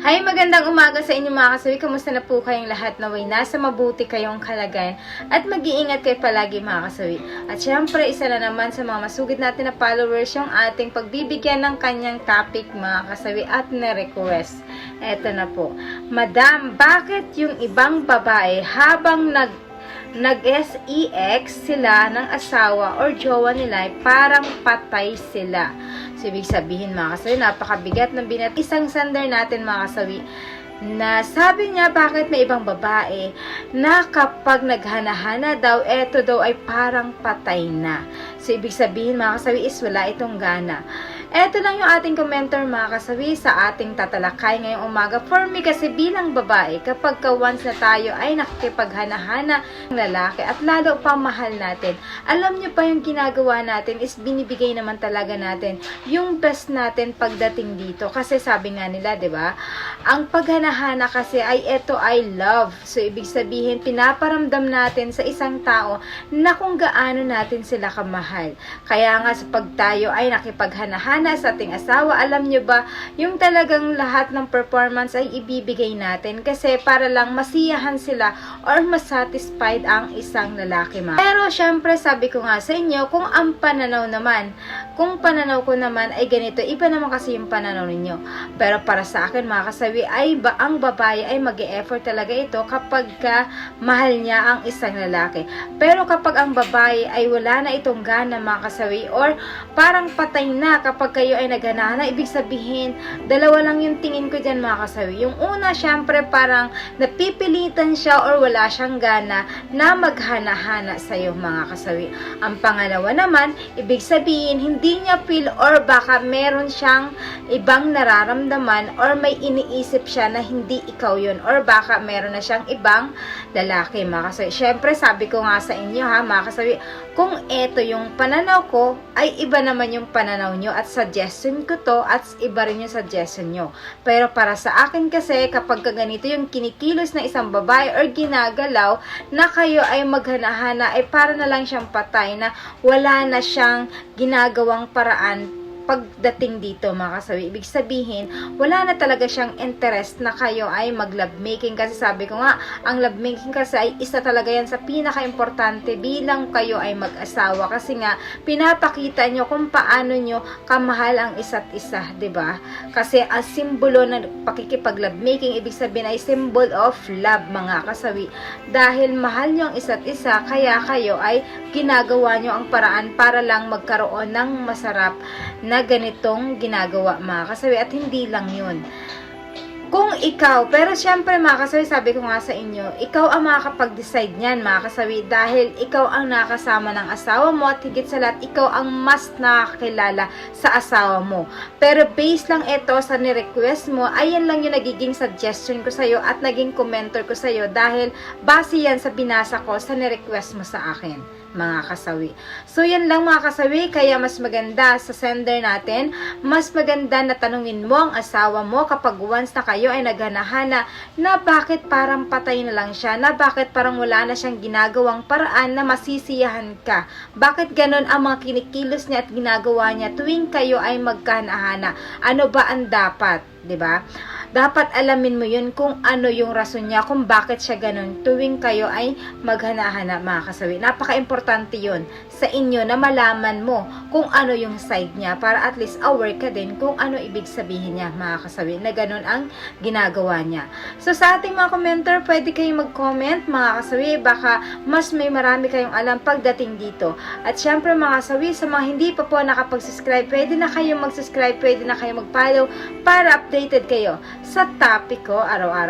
Hi, magandang umaga sa inyo mga kasawi. Kamusta na po kayong lahat? Naway nasa mabuti kayong kalagayan at mag-iingat kayo palagi mga kasawi. At syempre, isa na naman sa mga masugid natin na followers yung ating pagbibigyan ng kanyang topic mga kasawi at na-request. Eto na po. Madam, bakit yung ibang babae habang nag-sex sila ng asawa or jowa nila parang patay sila? So, ibig sabihin mga kasawi, napakabigat ng binat. Isang sender natin mga kasawi, na sabi niya bakit may ibang babae na kapag naghanahana daw, eto daw ay parang patay na. So, ibig sabihin mga kasawi is wala itong gana. Eto lang yung ating commenter mga kasawi sa ating tatalakay ngayong umaga. For me kasi bilang babae, kapag once na tayo ay nakikipaghanahana ng lalaki at lalo pa mahal natin, alam nyo pa yung ginagawa natin is binibigay naman talaga natin yung best natin pagdating dito. Kasi sabi nga nila, di ba? Ang paghanahana kasi ay eto ay love. So, ibig sabihin, pinaparamdam natin sa isang tao na kung gaano natin sila kamahal. Kaya nga sa pag tayo ay nakipaghanahana sa ating asawa, alam nyo ba, yung talagang lahat ng performance ay ibibigay natin kasi para lang masiyahan sila or masatisfied ang isang lalaki ma. Pero syempre sabi ko nga sa inyo, kung ang pananaw naman, kung pananaw ko naman ay ganito, iba naman kasi yung pananaw ninyo. Pero para sa akin mga kasawi, ay ang babae ay mag-e-effort talaga ito kapag mahal niya ang isang lalaki. Pero kapag ang babae ay wala na itong gana mga kasawi or parang patay na kapag kayo ay naghanahana, ibig sabihin, dalawa lang yung tingin ko dyan mga kasawi. Yung una, syempre, parang napipilitan siya or wala siyang gana na maghanahana sa'yo mga kasawi. Ang pangalawa naman, ibig sabihin, hindi niya feel or baka meron siyang ibang nararamdaman or may iniisip siya na hindi ikaw yun or baka meron na siyang ibang lalaki mga kasawi. Syempre, sabi ko nga sa inyo ha mga kasawi, kung eto yung pananaw ko, ay iba naman yung pananaw nyo at suggestion ko to at iba rin yung suggestion nyo. Pero para sa akin kasi, kapag ganito yung kinikilos na isang babae or ginagalaw na kayo ay maghanahana, ay para na lang siyang patay na wala na siyang ginagawang paraan pagdating dito mga kasawi. Ibig sabihin, wala na talaga siyang interest na kayo ay mag-love making kasi sabi ko nga, ang love making kasi ay isa talaga yan sa pinaka-importante bilang kayo ay mag-asawa kasi nga, pinapakita nyo kung paano nyo kamahal ang isa't isa, ba diba? Kasi ang simbolo ng pakikipag-love making, ibig sabihin ay symbol of love mga kasawi. Dahil mahal nyo ang isa't isa, kaya kayo ay ginagawa nyo ang paraan para lang magkaroon ng masarap na ganitong ginagawa mga kasawi at hindi lang yun. Kung ikaw, pero syempre mga kasawi, sabi ko nga sa inyo, ikaw ang makakapag-decide niyan mga kasawi dahil ikaw ang nakasama ng asawa mo at higit sa lahat, ikaw ang mas nakakilala sa asawa mo. Pero based lang ito sa ni-request mo, ayan lang yung nagiging suggestion ko sa'yo at naging commenter ko sa'yo dahil base yan sa binasa ko sa ni-request mo sa akin mga kasawi. So, yan lang mga kasawi, kaya mas maganda sa sender natin, mas maganda na tanungin mo ang asawa mo kapag once na kayo ay naghanahana na bakit parang patay na lang siya, na bakit parang wala na siyang ginagawang paraan na masisiyahan ka. Bakit ganun ang mga kinikilos niya at ginagawa niya tuwing kayo ay maghanahana? Ano ba ang dapat? 'Di ba? Dapat alamin mo yun kung ano yung rason niya, kung bakit siya ganun tuwing kayo ay maghanahana mga kasawi. Napaka-importante yun sa inyo na malaman mo kung ano yung side niya para at least aware ka din kung ano ibig sabihin niya mga kasawi na ganun ang ginagawa niya. So sa ating mga commenter, pwede kayong mag-comment mga kasawi, baka mas may marami kayong alam pagdating dito. At syempre mga kasawi, sa mga hindi pa po nakapag-subscribe, pwede na kayong mag-subscribe, pwede na kayong mag-follow para updated kayo sa topic ko araw-araw.